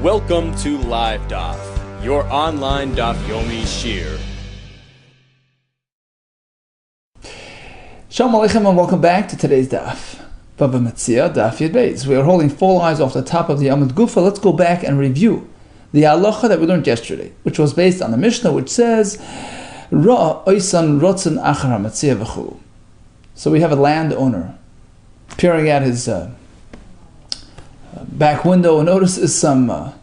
Welcome to Live DAF, your online DAF Yomi Shir. Shalom Aleichem and welcome back to today's DAF. Bava Metzia, DAF Yud Beis. We are holding full eyes off the top of the Amud Gufa. Let's go back and review the halacha that we learned yesterday, which was based on the Mishnah, which says, Ra oisan rotzen achar Metzia v'chulu. So we have a landowner peering at his back window and notices some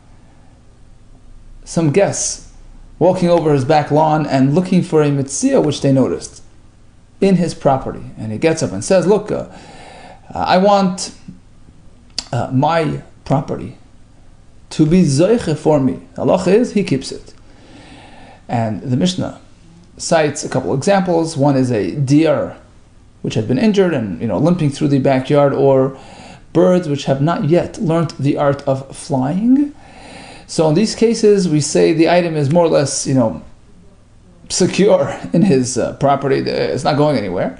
guests walking over his back lawn and looking for a Metzia, which they noticed in his property. And he gets up and says, look, I want my property to be zoiche for me. Halacha is, he keeps it. And the Mishnah cites a couple examples. One is a deer which had been injured and limping through the backyard, or birds which have not yet learnt the art of flying. So in these cases, we say the item is more or less, secure in his property. It's not going anywhere.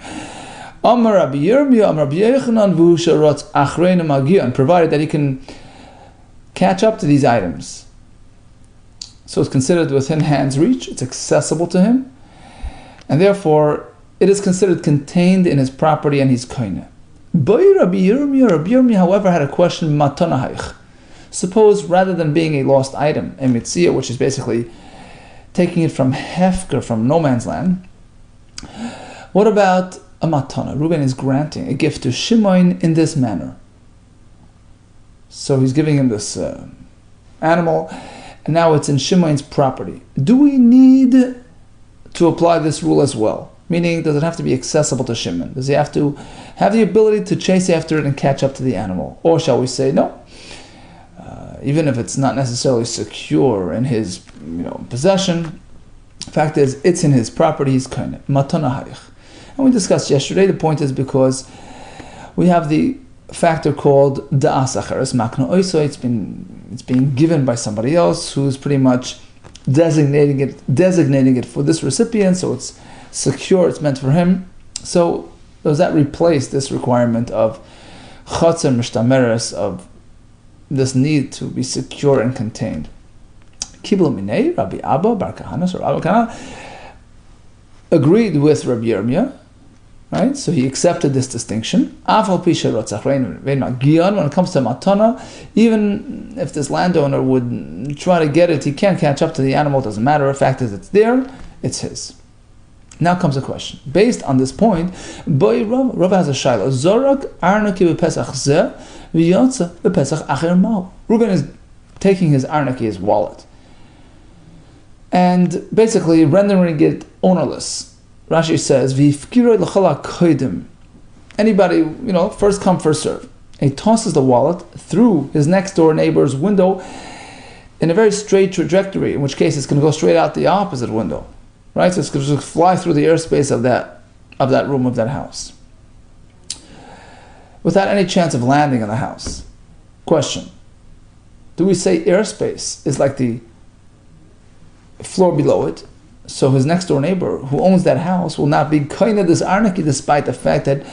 Amar Rabbi Yirmiyah, Amar Rabbi Yochanan, v'hu she'rotz achreinu magian, provided that he can catch up to these items. So it's considered within hand's reach. It's accessible to him, and therefore it is considered contained in his property, and he's koine. Rabbi Yirmiyah, however, had a question, matana. Suppose rather than being a lost item, a mitzia, which is basically taking it from hefker, from no man's land, what about a matana? Reuben is granting a gift to Shimon in this manner. So he's giving him this animal, and now it's in Shimon's property. Do we need to apply this rule as well? Meaning, does it have to be accessible to Shimon? Does he have to have the ability to chase after it and catch up to the animal? Or shall we say, no, even if it's not necessarily secure in his possession, the fact is, it's in his property, he's kind of matana hayich. And we discussed yesterday, the point is because we have the factor called da'as acheres makna oiso. It's being given by somebody else who's pretty much designating it for this recipient, so it's secure, it's meant for him. So does that replace this requirement of chatzer mishtameres, of this need to be secure and contained? Kibla minei, Rabbi Abba bar Kahana, so Rabbi Kahana agreed with Rabbi Yirmiyah, right? So he accepted this distinction. When it comes to matana, even if this landowner would try to get it, he can't catch up to the animal, it doesn't matter. The fact is, it's there, it's his. Now comes a question. Based on this point, Rav has a shayla. Zorak arnaki b'pesach zeh v'yotza b'pesach acher ma'u. Reuben is taking his arnaki, his wallet, and basically rendering it ownerless. Rashi says, v'ifkiroi l'chala koidim. Anybody, first come, first serve. And he tosses the wallet through his next door neighbor's window in a very straight trajectory, in which case it's going to go straight out the opposite window. Right, so it's going to fly through the airspace of that room, of that house, without any chance of landing in the house. Question: do we say airspace is like the floor below it? So his next door neighbor, who owns that house, will not be kind of this arnaki, despite the fact that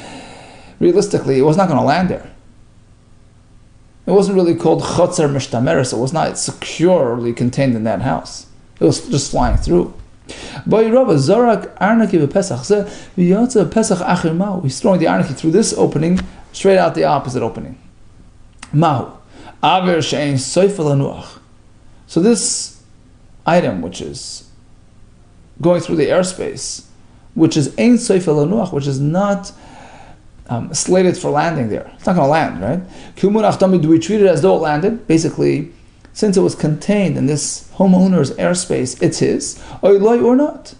realistically it was not going to land there. It wasn't really called chotzer mishtameres. It was not securely contained in that house. It was just flying through. He's throwing the arnaki through this opening, straight out the opposite opening. So this item, which is going through the airspace, which is ein soifel lanuach, which is not slated for landing there. It's not going to land, right? Do we treat it as though it landed? Basically, since it was contained in this homeowner's airspace, it's his, or not.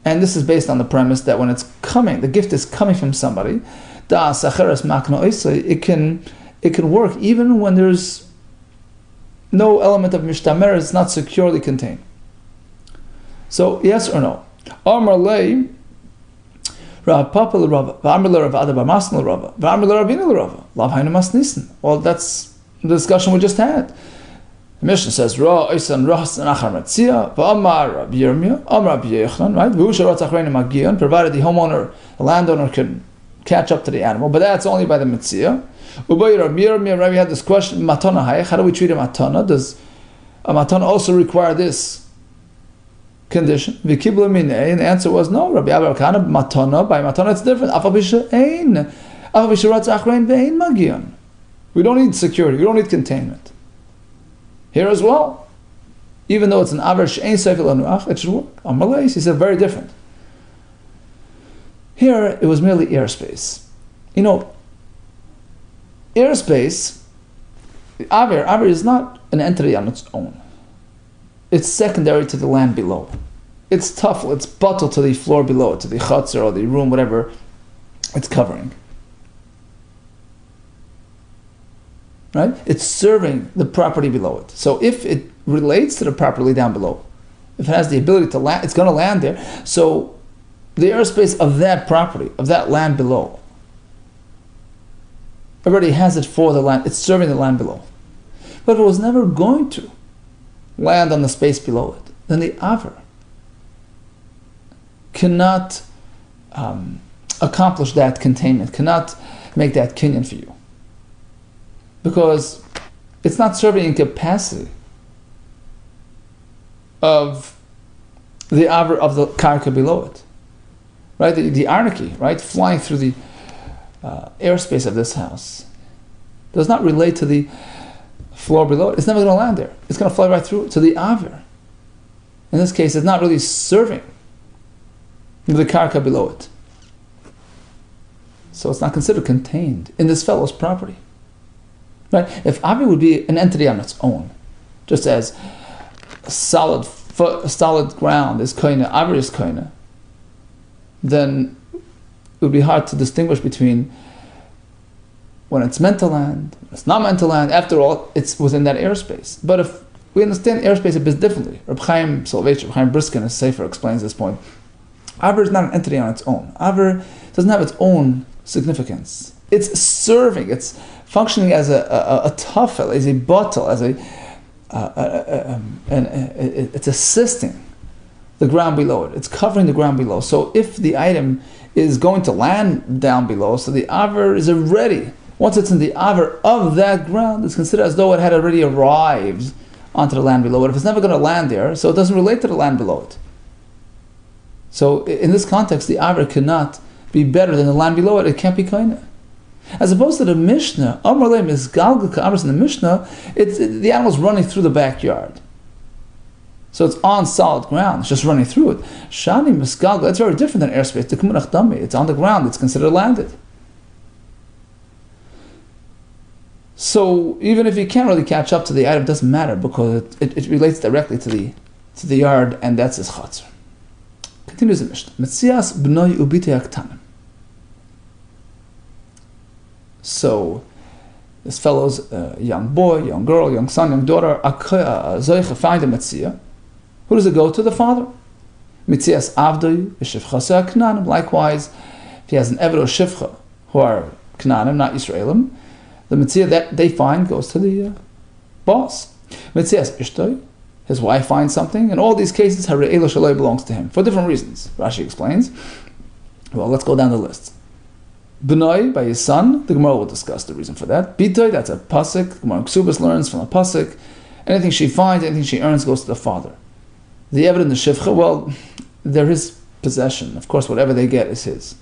And this is based on the premise that when it's coming, the gift is coming from somebody, it can work even when there's no element of mishtamer, it's not securely contained. So, yes or no? Amar lei, Rav Papa l'Rava, v'amar l'Rav Ada bar Masna l'Rava, v'amar l'Ravina l'Rava, lav hainu masnisin. Well, that's the discussion we just had. The Mishnah says, Ra oisan rochas nachar Metzia, v'amar Rabbi Yirmiyah, amar Rabbi Yochanan, right? V'hu she'rotz achreinu magian, provided the homeowner, the landowner, can catch up to the animal, but that's only by the Metzia. Rabbi had this question, matana hayach, how do we treat a matana? Does a matana also require this condition? And the answer was no. Rabbi Abba Kana, matana, by matana it's different. We don't need security, we don't need containment. Here as well, even though it's an aver she'ein seifel anuach, it should work. He said very different. Here it was merely airspace. You know, airspace, aver is not an entity on its own. It's secondary to the land below. It's tough, it's bottle to the floor below, to the chutzner or the room, whatever it's covering. Right? It's serving the property below it. So if it relates to the property down below, if it has the ability to land, it's going to land there. So the airspace of that property, of that land below, already has it for the land. It's serving the land below. But if it was never going to land on the space below it, then the aver cannot accomplish that containment, cannot make that kinyan for you. Because it's not serving in capacity of the aver of the karka below it. Right? The anarchy, right? Flying through the airspace of this house does not relate to the floor below it. It's never going to land there. It's going to fly right through to the aver. In this case, it's not really serving the karka below it. So it's not considered contained in this fellow's property. Right? If aver would be an entity on its own, just as solid ground is koina, aver is koina, then it would be hard to distinguish between when it's meant to land, when it's not meant to land. After all, it's within that airspace. But if we understand airspace a bit differently, Reb Chaim Soloveitch, Reb Chaim Briskin, in his Sefer, explains this point. Aver is not an entity on its own. Aver doesn't have its own significance. It's serving, it's functioning as a tafel, as a bottle, as it's assisting the ground below it. It's covering the ground below. So if the item is going to land down below, so the aver is already, once it's in the aver of that ground, it's considered as though it had already arrived onto the land below it. If it's never going to land there, so it doesn't relate to the land below it. So in this context, the aver cannot be better than the land below it. It can't be kaina. As opposed to the Mishnah, Amar Leim is Galgal Ka'amras in the Mishnah, the animal's running through the backyard. So it's on solid ground, it's just running through it. Shani Misgalgal, it's very different than airspace. It's on the ground, it's considered landed. So even if you can't really catch up to the item, it doesn't matter because it relates directly to the yard, and that's his chatzar. Continues the Mishnah. Metzias b'noi ubitei aktanim. So this fellow's young boy, young girl, young son, young daughter, zoicha find a metzia. Who does it go to? The father. Metzias avdoi v'shivchasa knanim. Likewise, if he has an eved or shivcha who are knanim, not Yisraelim, the metzia that they find goes to the boss. Metzias ishtoi, his wife finds something. In all these cases, hare'elo shaloi belongs to him for different reasons. Rashi explains. Well, let's go down the list. B'noi, by his son, the Gemara will discuss the reason for that. Bitoi, that's a pasuk. Gemara Ksubas learns from a pasuk. Anything she finds, anything she earns goes to the father. The evidence in the shivcha, well, they're his possession. Of course, whatever they get is his.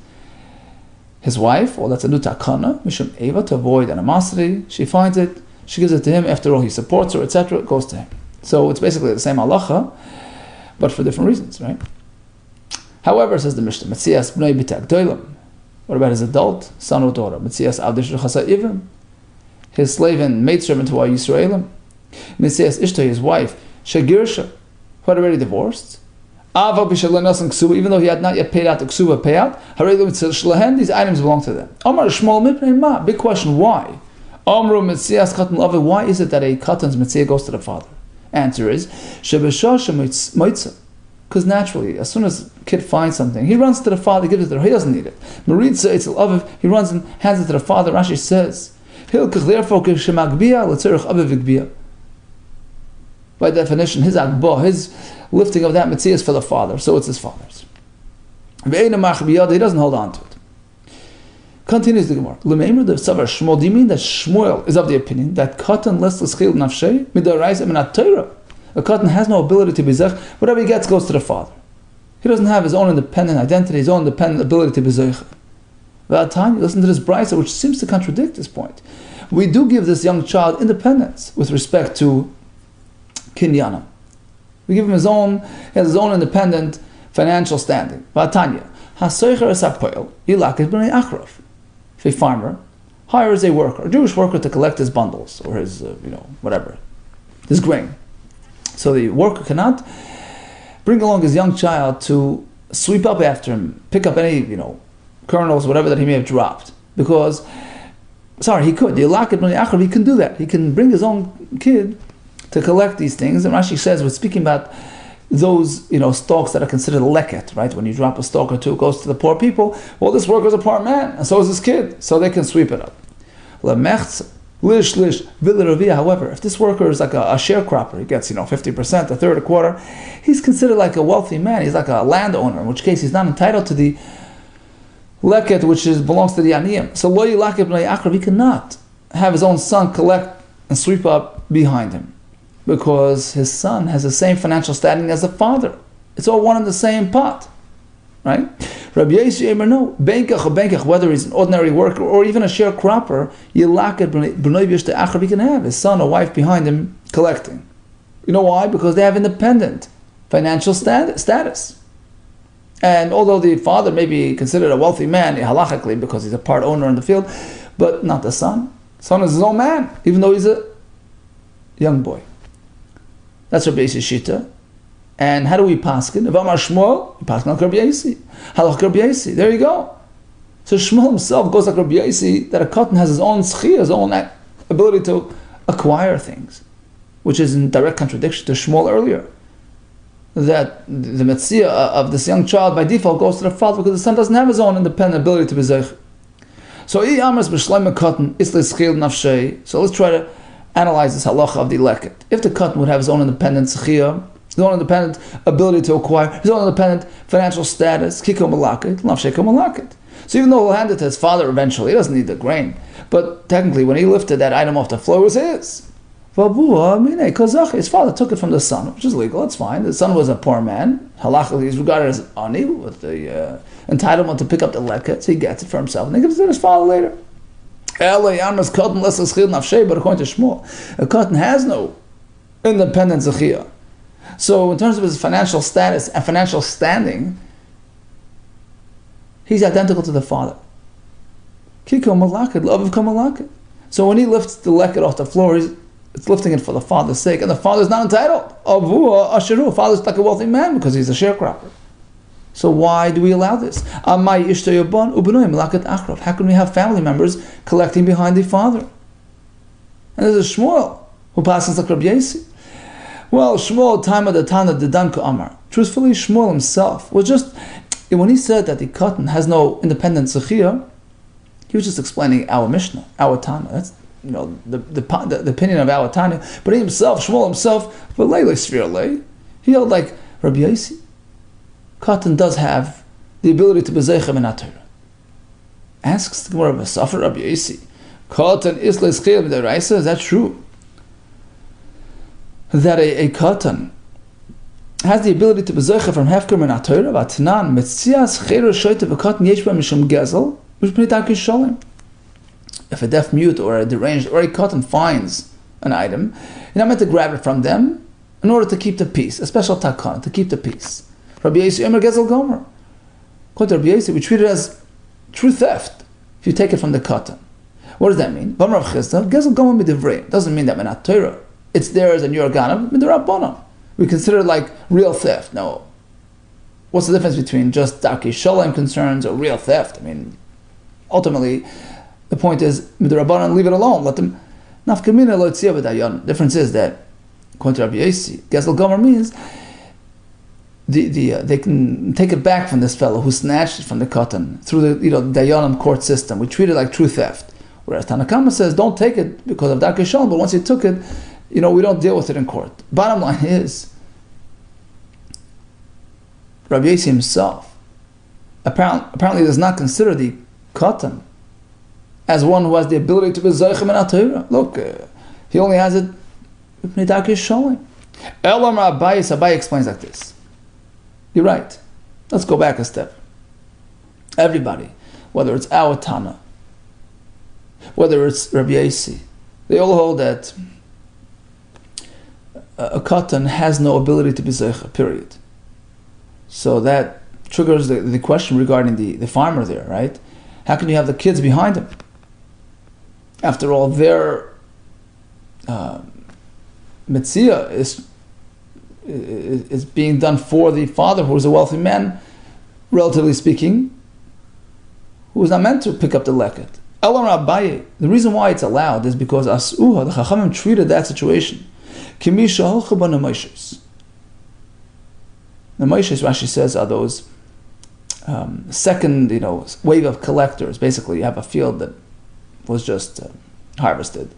His wife, well, that's a nutakana, mishum eva, to avoid animosity. She finds it, she gives it to him. After all, he supports her, etc. It goes to him. So it's basically the same halacha, but for different reasons, right? However, says the Mishnah, Metzias b'noi b'tei gdolim. What about his adult son or daughter? Metzias avdish l'chasa ivim. His slave and maidservant who are Yisraelim. Metzias ishtoi, his wife, shegirsha, who had already divorced. Ava b'shalanas and ksuba, even though he had not yet paid out the ksuba payout. Harei mitzil shlahen, these items belong to them. Amar shmol mipnei ma. Big question, why? Amru metzias katan lava. Why is it that a katan's metzia goes to the father? Answer is shebeshah shemoitza. Because naturally, as soon as a kid finds something, he runs to the father, gives it to her. He doesn't need it. Maritza, it's aviv. He runs and hands it to the father. Rashi says, by definition, his agbah, his lifting of that mitzvah is for the father, so it's his father's. He doesn't hold on to it. Continues the Gemara. L'meimer the Savar Shmuel. Do you mean that Shmuel is of the opinion that katan less l'schil nafshei midaraisa minat Torah? A katan has no ability to be zech. Whatever he gets goes to the father. He doesn't have his own independent identity, his own independent ability to be zech. V'atani, listen to this brisa, which seems to contradict this point. We do give this young child independence with respect to kinyanam. We give him his own independent financial standing. V'atanya, hasoicher es hapoel yilakes b'nei achrav. If a farmer hires a worker, a Jewish worker, to collect his bundles or his, whatever, his grain. So the worker cannot bring along his young child to sweep up after him, pick up any, kernels, whatever that he may have dropped. Because, he could. He can do that. He can bring his own kid to collect these things. And Rashi says, we're speaking about those, stalks that are considered leket, right? When you drop a stalk or two, it goes to the poor people. Well, this worker is a poor man, and so is his kid, so they can sweep it up. However, if this worker is like a sharecropper, he gets 50%, a third, a quarter, he's considered like a wealthy man. He's like a landowner, in which case he's not entitled to the leket, which belongs to the aniyim. So lo yilakeh b'nei achrav, he cannot have his own son collect and sweep up behind him, because his son has the same financial standing as the father. It's all one in the same pot, right? Rabbi Yehuda, no, benkach or benkach, whether he's an ordinary worker or even a sharecropper, yilakeh b'nei b'yishte achrav, he can have his son or wife behind him collecting. You know why? Because they have independent financial status. And although the father may be considered a wealthy man halachically because he's a part owner in the field, but not the son. The son is his own man, even though he's a young boy. That's Rabbi Yossi Shita. And how do we paskin? If Amar Shmuel, we paskin like Rabbi Yossi. Halach Rabbi Yossi. There you go. So Shmuel himself goes like Rabbi Yossi, that a katan has his own schia, his own ability to acquire things, which is in direct contradiction to Shmuel earlier. That the Metzia of this young child by default goes to the father because the son doesn't have his own independent ability to be zeich. So let's try to analyze this halacha of the leket. If the katan would have his own independent zechia, his own independent ability to acquire, his own independent financial status, kiko malaket, nafshei malaket. So even though he'll hand it to his father eventually, he doesn't need the grain. But technically, when he lifted that item off the floor, it was his. His father took it from the son, which is legal, it's fine. The son was a poor man. Halachically, he's regarded as ani, with the entitlement to pick up the leket, so he gets it for himself, and he gives it to his father later. But according to Shmuel, a katan has no independent zechia. So in terms of his financial status and financial standing, he's identical to the father. Kiko malakid, love of kamalakid. So when he lifts the leket off the floor, it's lifting it for the father's sake, and the father's not entitled. The father's like a wealthy man because he's a sharecropper. So why do we allow this? How can we have family members collecting behind the father? And there's a Shmuel who passes like Rabbi Yossi. Well, Shmuel, time of the Tana, the Danka Amar. Truthfully, Shmuel himself was just, when he said that the katan has no independent zechia, he was just explaining our Mishnah, our Tana. That's the opinion of our Tana. But he himself, Shmuel himself, he held like Rabbi Yossi. Katan does have the ability to be zeichem in Torah. Asks the Gemara of Safar Rabbi Yossi, Katan is l'schil b'deraisa. Is that true? That a katan has the ability to be zeichem from hefker min Torah. V'atanan metzias cheiro shoyte v'katan yesh ba mishum gezel v'shpnei darkei shalom. If a deaf mute or a deranged or a katan finds an item, you're not meant to grab it from them in order to keep the peace, a special takana, to keep the peace. Rabbi Yossi Emer Gezel Gomer. According to Rabbi Yossi, we treat it as true theft if you take it from the katan. What does that mean? Gezel Gomer midivrei. Doesn't mean that we're not Torah. It's theirs and you're ganav midirabbanan. We consider it like real theft. No. What's the difference between just darkei shalom concerns or real theft? I mean, ultimately, the point is midirabbanan, leave it alone. Let them. Nafkamina lo tzia b'dayan. Difference is that according to Rabbi Yossi, Gezel Gomer means they can take it back from this fellow who snatched it from the katan through the dayanim court system. We treat it like true theft. Whereas Tanakama says don't take it because of darkei shalom, but once you took it, we don't deal with it in court. Bottom line is, Rabbi Yossi himself apparently does not consider the katan as one who has the ability to be Zoichem and Torah. Look, he only has it showing. Elam Abaye explains like this. You're right. Let's go back a step. Everybody, whether it's our Tana, whether it's Rabbi Yossi, they all hold that a katan has no ability to be zeicha, period. So that triggers the question regarding the farmer there, right? How can you have the kids behind him? After all, their Metzia is being done for the father, who is a wealthy man, relatively speaking, who is not meant to pick up the leket. Elam Abaye, the reason why it's allowed is because Asuha, the Chachamim treated that situation. Kimisha Holcha B'Nemoishes. The Moishes, Rashi says, are those second, wave of collectors. Basically, you have a field that was just harvested,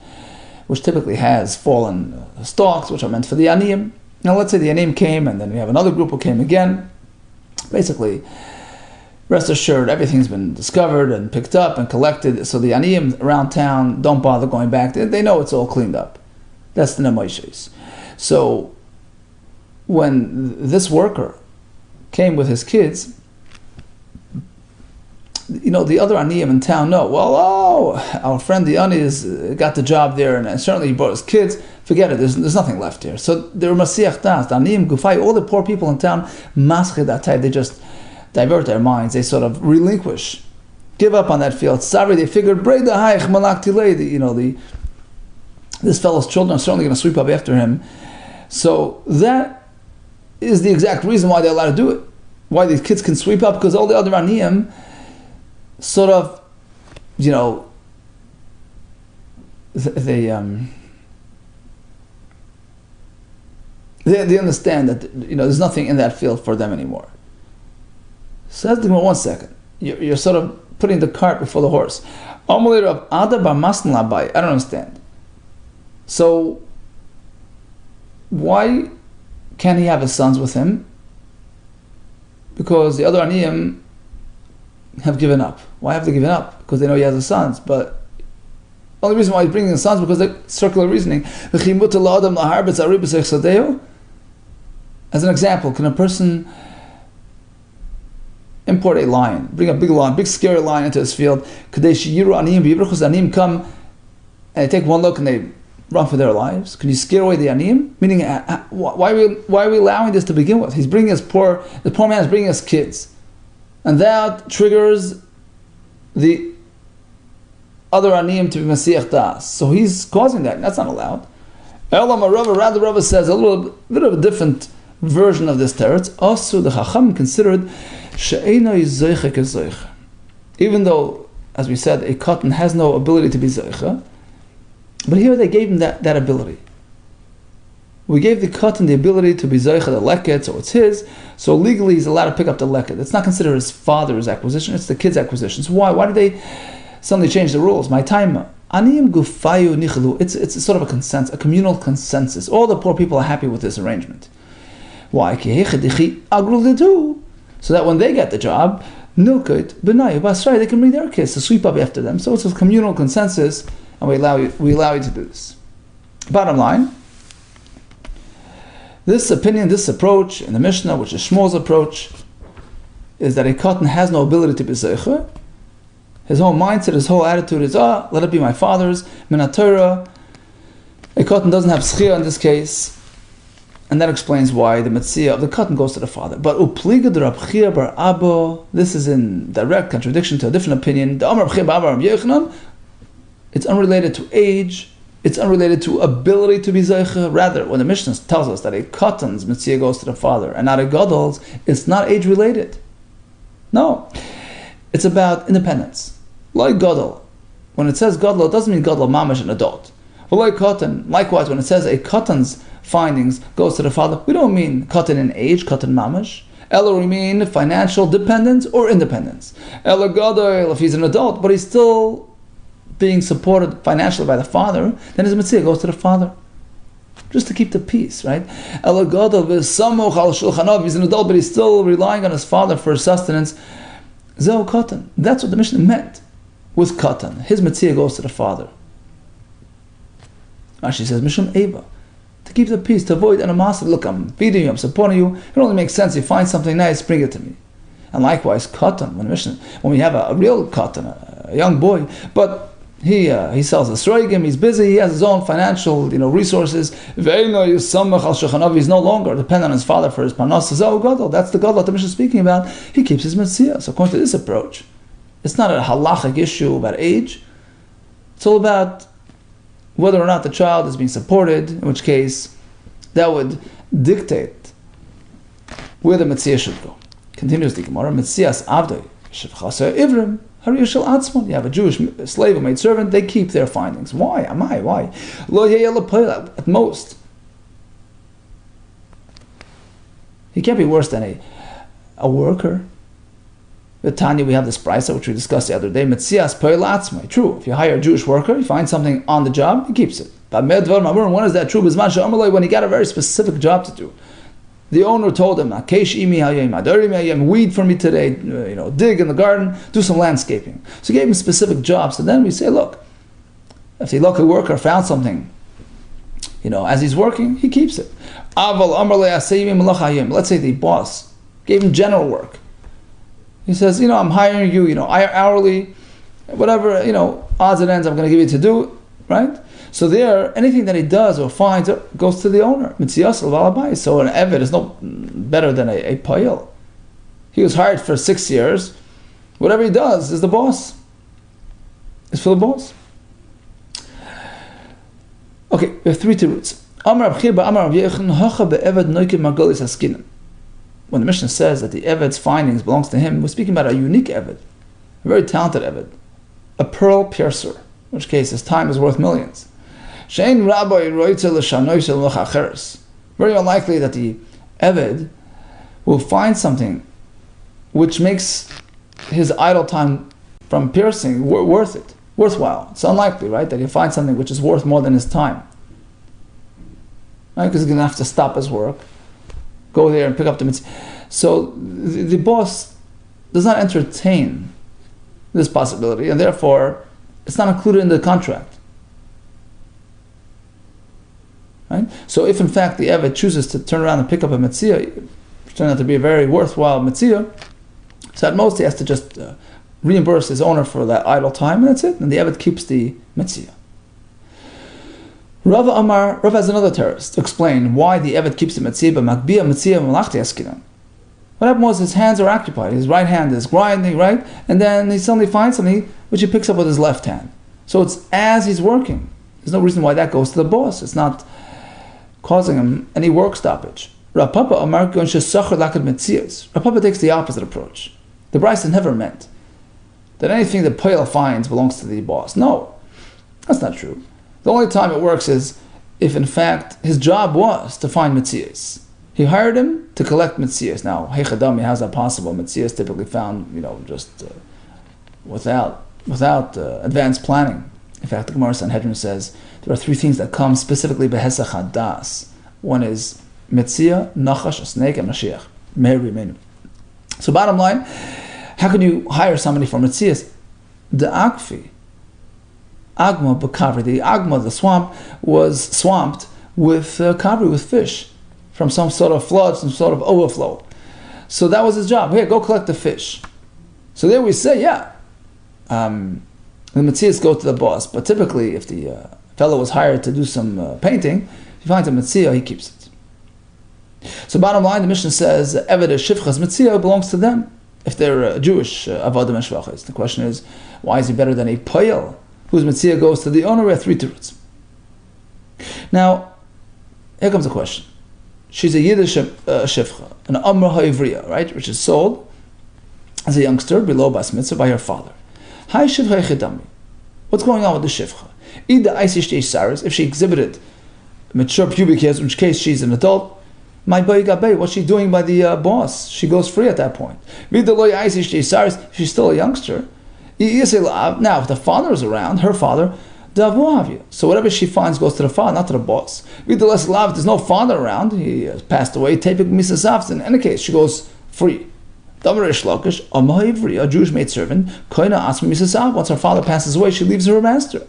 which typically has fallen stalks, which are meant for the aniyim. Now, let's say the aniyim came, and then we have another group who came again. Basically, rest assured, everything's been discovered and picked up and collected, so the aniyim around town don't bother going back. They know it's all cleaned up. That's the Nemoishes. So, when this worker came with his kids, the other aniyim in town know, our friend the ani got the job there, and certainly he brought his kids. Forget it, there's nothing left here. So they're masiach das, the aniyim gufay, all the poor people in town, maschid atay, they just divert their minds, they sort of relinquish, give up on that field. Sorry, they figured, breda haich malak tilei, this fellow's children are certainly going to sweep up after him. So that is the exact reason why they're allowed to do it. Why these kids can sweep up, because all the other aniyim sort of, they understand that there's nothing in that field for them anymore. So let's think about 1 second. You're sort of putting the cart before the horse. I don't understand. So why can't he have his sons with him? Because the other aniyim have given up. Why have they given up? Because they know he has his sons. But the only reason why he's bringing his sons because they're circular reasoning. As an example, can a person import a lion, bring a big lion, big scary lion into his field? Could they aniyim come and they take one look and they run for their lives? Can you scare away the aniyim? Meaning, why are we allowing this to begin with? The poor man is bringing us kids. And that triggers the other aniyim to be masiach das. So he's causing that. That's not allowed. Rather, Rava says a little bit of a different version of this teretz. Also, the Chacham considered she'eino zoiche kezoiche. Even though, as we said, a katan has no ability to be zoiche, but here they gave him that ability. We gave the katan the ability to be zoiche the leket, so it's his. So legally, he's allowed to pick up the leket. It's not considered his father's acquisition; it's the kid's acquisition. So why did they suddenly change the rules? My time, aniyim gufayu nichelu. It's sort of a consensus, a communal consensus. All the poor people are happy with this arrangement. Why? So that when they get the job, nilkut benayu basray, they can bring their kids to sweep up after them. So it's a communal consensus, and we allow you to do this. Bottom line. This opinion, this approach in the Mishnah, which is Shmuel's approach, is that a katan has no ability to be zeicha. His whole mindset, his whole attitude is, let it be my father's, min Torah. A katan doesn't have schia in this case, and that explains why the Metzia of the katan goes to the father. But upliga de Rab Chia bar Abba, this is in direct contradiction to a different opinion. The Amar Rab Chia bar Abba Rab Yechanan, it's unrelated to age. It's unrelated to ability to be zeicha. Rather, when the Mishnah tells us that a katan's Metzia goes to the father and not a gadol's, it's not age related. No, it's about independence. Like gadol, when it says gadol, it doesn't mean gadol mamash, an adult. But like katan, likewise, when it says a katan's findings goes to the father, we don't mean katan in age, katan mamash. Ella, we mean financial dependence or independence. Ella gadol, if he's an adult, but he's still being supported financially by the father, then his Metzia goes to the father. Just to keep the peace, right? He's an adult, but he's still relying on his father for sustenance. Zeo katan. That's what the Mishnah meant. with katan, his metzia goes to the father. Rashi says, Mishum Eva, to keep the peace, to avoid animosity. Look, I'm feeding you, I'm supporting you. It only makes sense. You find something nice, bring it to me. And likewise, katan, when we have a real katan, a young boy, but he sells a sroigim, he's busy, he has his own financial resources. He's no longer dependent on his father for his parnas. That's the gadol that the Mishnah is speaking about. He keeps his metzia. So according to this approach, it's not a halachic issue about age. It's all about whether or not the child is being supported, in which case that would dictate where the metzia should go. Continues the Gemara, metzias avdoi shevchasa ivrim. You have a Jewish slave or maid servant, they keep their findings. Why? Why? At most. He can't be worse than a worker. With Tanya, we have this brisa, which we discussed the other day. True, if you hire a Jewish worker, you find something on the job, he keeps it. When is that true? When he got a very specific job to do. The owner told him, weed for me today, dig in the garden, do some landscaping. So he gave him specific jobs. So then we say, look, if the local worker found something, as he's working, he keeps it. Let's say the boss gave him general work. He says, I'm hiring you, hourly, whatever, odds and ends I'm going to give you to do, right? So there, anything that he does or finds goes to the owner. So an eved is no better than a payil. He was hired for 6 years. Whatever he does is the boss. It's for the boss. Okay, we have 3 roots. When the Mishnah says that the eved's findings belongs to him, we're speaking about a unique eved, a very talented eved, a pearl piercer, in which case his time is worth millions. Very unlikely that the Eved will find something which makes his idle time from piercing worthwhile. It's unlikely, right, that he'll find something which is worth more than his time. Right? Because he's going to have to stop his work, go there and pick up the mitzvah. So the boss does not entertain this possibility, and therefore it's not included in the contract. Right? So if in fact the Eved chooses to turn around and pick up a metzia, it turns out to be a very worthwhile metzia, so at most he has to just reimburse his owner for that idle time, and that's it, and the Eved keeps the metzia. Rav has another terrorist to explain why the Eved keeps the metzia, but makbia metzia malachti askinan. What happened was his hands are occupied, his right hand is grinding, right? And then he suddenly finds something which he picks up with his left hand. So it's as he's working. There's no reason why that goes to the boss. It's not causing him any work stoppage. Rav Papa takes the opposite approach. The brisa never meant that anything the poel finds belongs to the boss. No, that's not true. The only time it works is if in fact his job was to find metzias. He hired him to collect metzias. Now, heichadami, how's that possible? Metzias typically found, just without advanced planning. In fact, the Gemara Sanhedrin says there are 3 things that come specifically behesach hadas. One is metzia, nachash, a snake, and Mashiach. Meir Rimenu. So bottom line, how can you hire somebody for metzias? The akfi, agma b'kavri, the agma, the swamp, was swamped with kavri, with fish, from some sort of flood, some sort of overflow. So that was his job. Here, go collect the fish. So there we say, the metzias go to the boss, but typically if the fellow was hired to do some painting, if he finds a metzia, he keeps it. So bottom line, the Mishnah says, Eved Shivchas metzia belongs to them, if they're Jewish avadim and shvachas. The question is, why is he better than a poel, whose metzia goes to the owner? We have 3 tiruts. Now, here comes the question. She's a Yiddish shivcha, an amra ha'ivriya, right, which is sold as a youngster below bas mitzvah by her father. Hi shivcha echidami. What's going on with the shivcha? Ida aisish saris, if she exhibited mature pubic hairs, in which case she's an adult, my boy gabe, what's she doing by the boss? She goes free at that point. Vida loy aisish saris, if she's still a youngster. Now, if the father is around, her father, so whatever she finds goes to the father, not to the boss. If there's no father around, he has passed away, in any case, she goes free. Damar Reish Lakish, a Jewish maidservant, Koina Asmi Misasav. Once her father passes away, she leaves her master.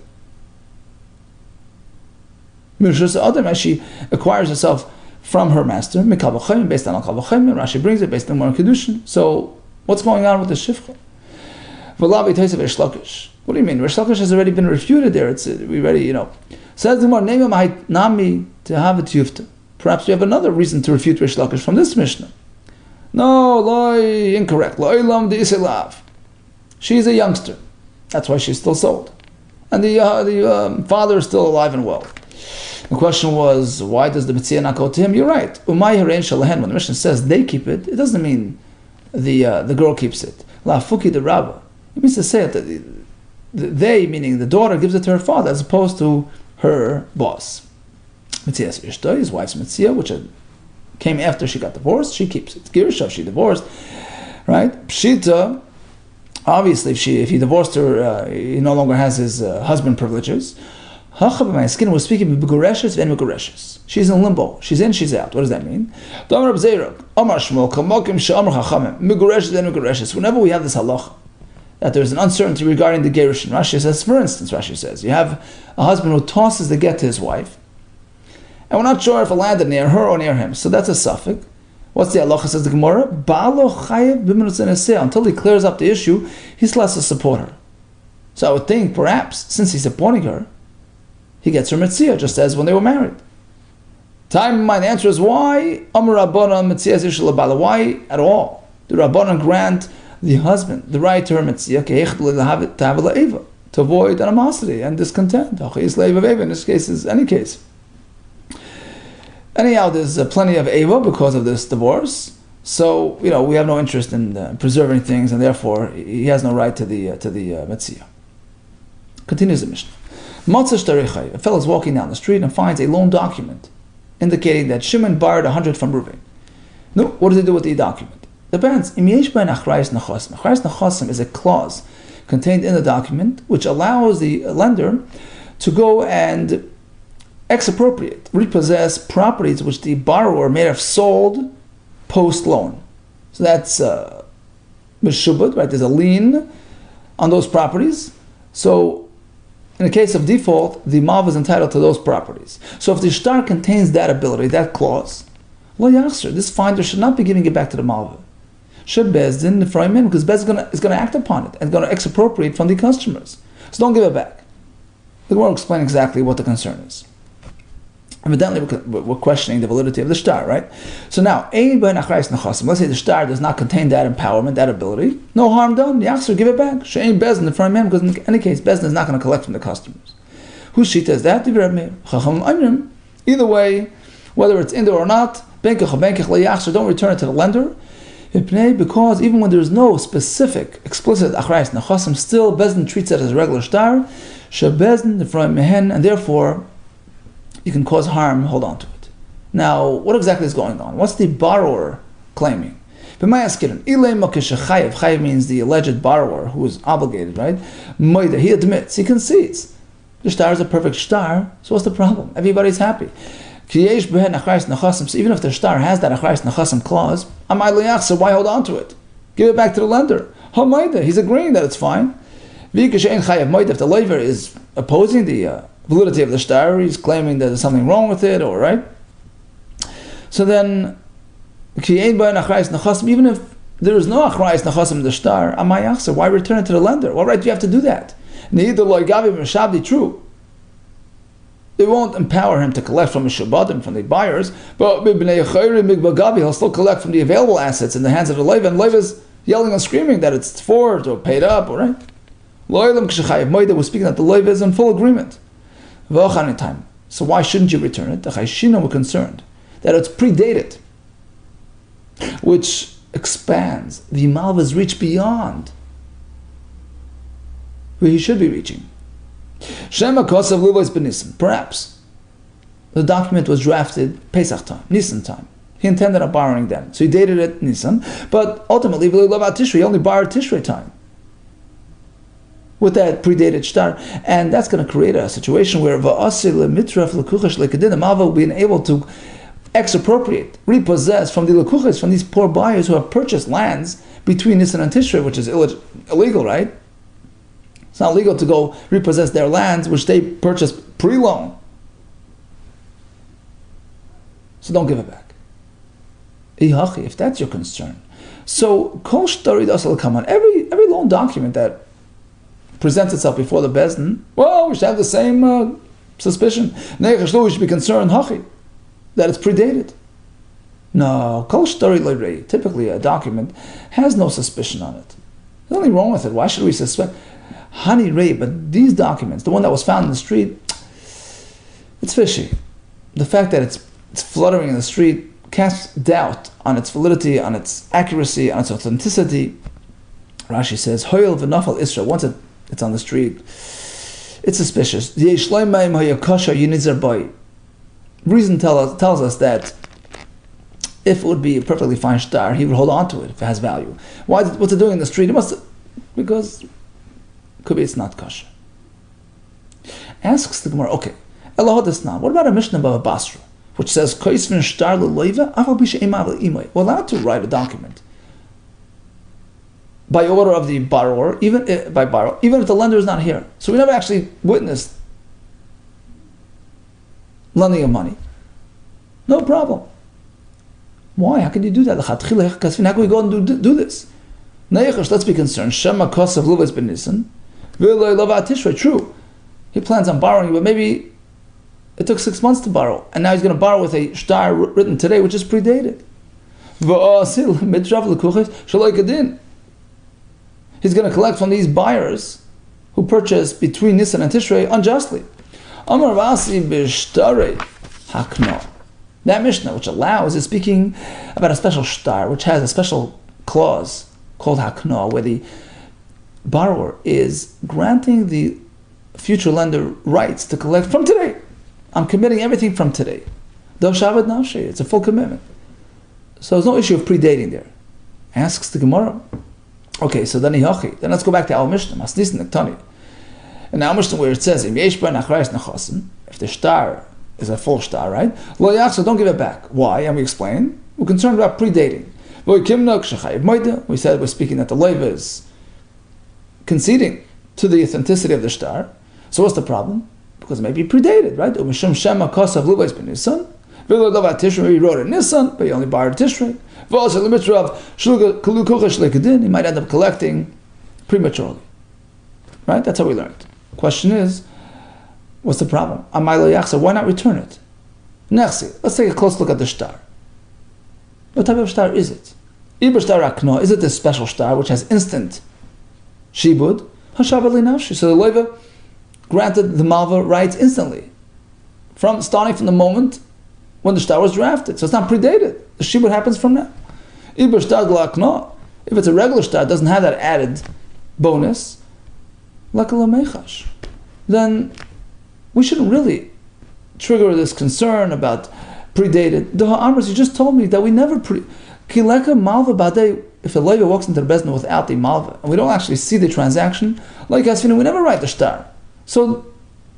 Mirshus Adam, as she acquires herself from her master, Mikal V'Chaim, based on Al-Kal V'Chaim, Rashi brings it based on Mar Kedushin. So, what's going on with the Shifcha? V'lavi Taisav Reish Lakish. What do you mean? Reish Lakish has already been refuted there. We already, Says the Gemara, Neima Mahait Nami Tehavet Yufta. Perhaps we have another reason to refute Reish Lakish from this Mishnah. No, loy, incorrect. Loylam de Isilav. She's a youngster. That's why she's still sold. And the father is still alive and well. The question was, why does the Metzia not go to him? You're right. Umay Harein Shalahen, when the Mishnah says they keep it, it doesn't mean the girl keeps it. La Fuki the Rabba. It means to say that they, meaning the daughter, gives it to her father as opposed to her boss. Metzia's Ishta, his wife's Metzia, which came after she got divorced, she keeps it. Girsha, she divorced, right? Pshita, obviously, if he divorced her, he no longer has his husband privileges. My skin was speaking Begureshes and Megureshes. She's in limbo. She's in, she's out. What does that mean? Whenever we have this halacha, that there's an uncertainty regarding the gerushin. Rashi says, for instance, you have a husband who tosses the get to his wife, and we're not sure if it landed near her or near him. So that's a suffix. What's the halacha, says the Gemara? Until he clears up the issue, he's still has to support her. So I would think, perhaps, since he's supporting her, he gets her Metzia, just as when they were married. Time, my answer is why? Why at all? The Rabbanan grant the husband the right to her Metzia, to avoid animosity and discontent. In this case, is any case. Anyhow, there's plenty of Eva because of this divorce. So, we have no interest in preserving things, and therefore, he has no right to the Metzia. Continues the Mishnah. A fellow is walking down the street and finds a loan document indicating that Shimon borrowed 100 from Reuven. No, what does he do with the document? Depends. Achrayas Nechosim is a clause contained in the document which allows the lender to go and expropriate, repossess properties which the borrower may have sold post-loan. So that's Meshubad, right? There's a lien on those properties. So in the case of default, the Mav is entitled to those properties. So if the shtar contains that ability, that clause, lo yachzer, this finder should not be giving it back to the Mav. Should Bezdin Nefraim, because Bezdin is going to act upon it and going to expropriate from the customers. So don't give it back. The Gemara will explain exactly what the concern is. Evidently, we're questioning the validity of the shtar, right? So now, let's say the shtar does not contain that empowerment, that ability. No harm done. Yachzer, give it back. She'ain Bezdin Nefraim, because in any case, Bezdin is not going to collect from the customers. Whose shita is that? Either way, whether it's in there or not, don't return it to the lender. Because even when there's no specific, explicit achrayas nechasim, still Bezdin treats it as a regular shtar, shebezdin nefraim mehen, and therefore you can cause harm, hold on to it. Now, what exactly is going on? What's the borrower claiming? Chayiv means the alleged borrower who is obligated, right? He admits, he concedes. The shtar is a perfect shtar, so what's the problem? Everybody's happy. So even if the shtar has that achrayas nechasim clause, so why hold on to it? Give it back to the lender. He's agreeing that it's fine. If the leiver is opposing the validity of the shtar, he's claiming that there's something wrong with it, or right? So then, even if there is no achrayas nechasim in the shtar, why return it to the lender? What right do you have to do that? True. It won't empower him to collect from the shabadim, from the buyers, but he'll still collect from the available assets in the hands of the leiva, and leiva is yelling and screaming that it's forged or paid up, all right? We're speaking that the leiva is in full agreement. So why shouldn't you return it? We're concerned that it's predated, which expands the malva's reach beyond where he should be reaching. Perhaps the document was drafted Pesach time, Nisan time. He intended on borrowing then, so he dated it Nisan. But ultimately, he only borrowed Tishrei time with that predated shtar, and that's going to create a situation where the Malva will be able to expropriate, repossess from the lekuches, from these poor buyers who have purchased lands between Nisan and Tishrei, which is illegal, right? It's not legal to go repossess their lands, which they purchased pre-loan. So don't give it back. If that's your concern. So, kol shtori dasal kaman. Every loan document that presents itself before the Bezdin, well, we should have the same suspicion. We should be concerned, that it's predated. No, kol shtori leirei. Typically, a document has no suspicion on it. There's nothing wrong with it. Why should we suspect? Hani rei, but these documents, the one that was found in the street, it's fishy. The fact that it's fluttering in the street casts doubt on its validity, on its accuracy, on its authenticity. Rashi says, Hoyel v'nafal Isra, once it's on the street, it's suspicious. Reason tells us that if it would be a perfectly fine star, he would hold on to it if it has value. What's it doing in the street? Because could be it's not kosher. Asks the Gemara, okay, what about a Mishnah Bava Basra, which says, we're allowed to write a document by order of the borrower, even if the lender is not here. So we never actually witnessed lending of money. No problem. Why? How can you do that? How can we go and do this? Let's be concerned. True. He plans on borrowing, but maybe it took 6 months to borrow, and now he's going to borrow with a shtar written today, which is predated. He's going to collect from these buyers who purchased between Nisan and Tishrei unjustly. That Mishnah, which allows, is speaking about a special shtar, which has a special clause called hakna, where the borrower is granting the future lender rights to collect from today. I'm committing everything from today. It's a full commitment. So there's no issue of predating there. Asks the Gemara. Okay, so then let's go back to our Mishnah. And our Mishnah where it says, if the shtar is a full shtar, right? So don't give it back. Why? And we explain. We're concerned about predating. We said we're speaking that the loiva is conceding to the authenticity of the shtar. So what's the problem? Because it may be predated, right? He wrote it Nisan, but he only borrowed Tishrei. He might end up collecting prematurely. Right? That's how we learned. The question is, what's the problem? Why not return it? Let's take a close look at the shtar. What type of shtar is it? Is it this special shtar which has instant shibud? So the loiva granted the malva rights instantly, starting from the moment when the shtar was drafted. So it's not predated. The shibud happens from now. If it's a regular shtar, it doesn't have that added bonus, then we shouldn't really trigger this concern about predated. You just told me that we never Kileka malva badei. If a loiva walks into the Bezdin without the malva, and we don't actually see the transaction, like Asfina, we never write the shtar. So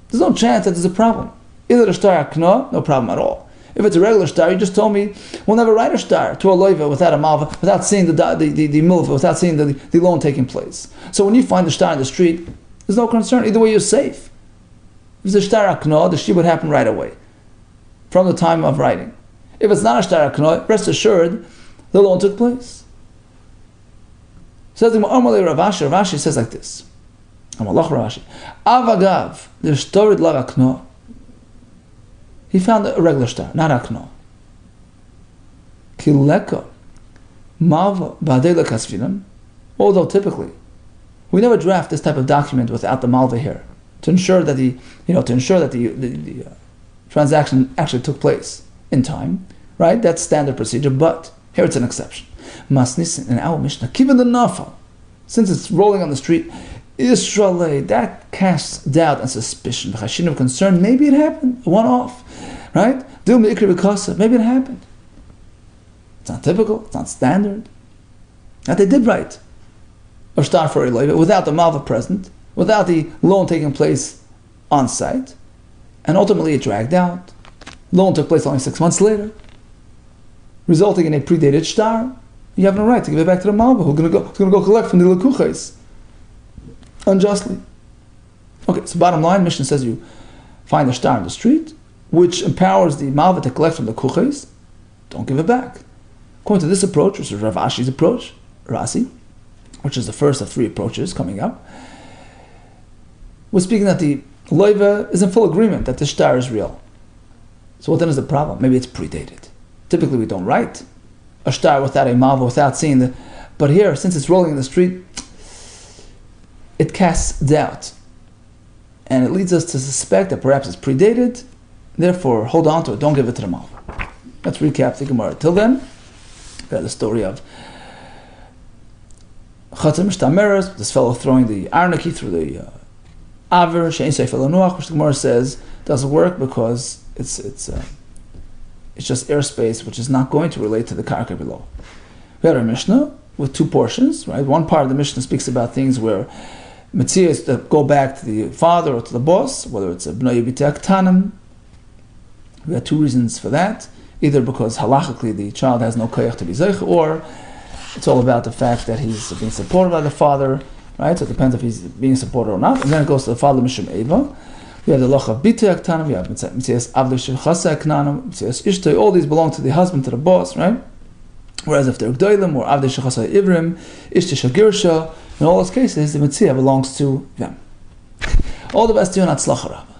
there's no chance that there's a problem. Either the shtar akna, no problem at all. If it's a regular shtar, you just told me we'll never write a shtar to a loiva without a malva, without seeing the milva, without seeing the loan taking place. So when you find the shtar in the street, there's no concern. Either way, you're safe. If it's a shtar akna, the shib would happen right away, from the time of writing. If it's not a shtar akna, rest assured, the loan took place. Says the Rashi says like this. Avagav, the stored lavakno. He found a regular star, not akno. Kileka, malva badela kasvinam. Although typically, we never draft this type of document without the malva here to ensure that the transaction actually took place in time. Right? That's standard procedure. But here it's an exception. Masnisin in our Mishnah, given the nafal, since it's rolling on the street, Israel, that casts doubt and suspicion. Chashin of concern, maybe it happened, one-off, right? Maybe it happened. It's not typical, it's not standard. That they did write a shtar for a loiva without the malva present, without the loan taking place on site, and ultimately it dragged out. Loan took place only 6 months later, resulting in a predated shtar. You have no right to give it back to the Malva, who's going to go collect from the Lekuches unjustly. Okay, so bottom line, Mishnah says you find a star in the street, which empowers the Malva to collect from the Kuches. Don't give it back. According to this approach, which is Rav Ashi's approach, Rasi, which is the first of three approaches coming up, we're speaking that the loiva is in full agreement that the star is real. So what then is the problem? Maybe it's predated. Typically we don't write a star without a malva, without seeing the... But here, since it's rolling in the street, it casts doubt. And it leads us to suspect that perhaps it's predated. Therefore, hold on to it. Don't give it to the malva. Let's recap the Gemara. Till then, we had the story of Chatzar Mishtameres, this fellow throwing the arnaki through the Aver, Shein Sefer Lanuach, which the Gemara says doesn't work because it's just airspace which is not going to relate to the karka below. We had our Mishnah with two portions, right? One part of the Mishnah speaks about things where Metzia is to go back to the father or to the boss, whether it's a Bnei Yibitei Ktanim. We had two reasons for that. Either because halachically the child has no koyach to be zeich, or it's all about the fact that he's being supported by the father, right? So it depends if he's being supported or not. And then it goes to the father Mishum Eva. We have the loch of Bitei Aktanim, we have Mitzias Avdei Shel Chasei Aknanim, Mitzias Ishtoi, all these belong to the husband, to the boss, right? Whereas if they're Gdoilim, or Avdei Shel Chasei Ivrim, Ishtoi Shel Girsha, in all those cases, the Mitzia belongs to them. All the best to you, and Atzlacha Rabbah.